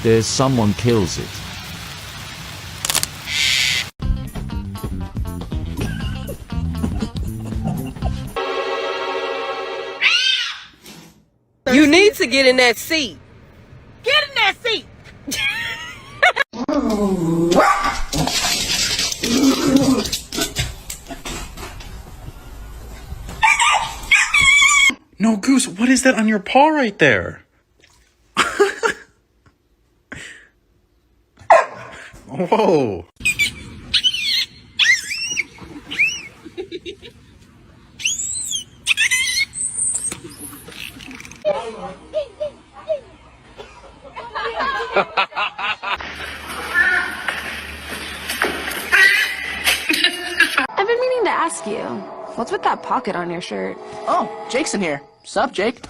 There's someone kills it. You need to get in that seat. Get in that seat! No, Goose, what is that on your paw right there? Whoa. I've been meaning to ask you, what's with that pocket on your shirt? Oh, Jake's in here. Sup, Jake?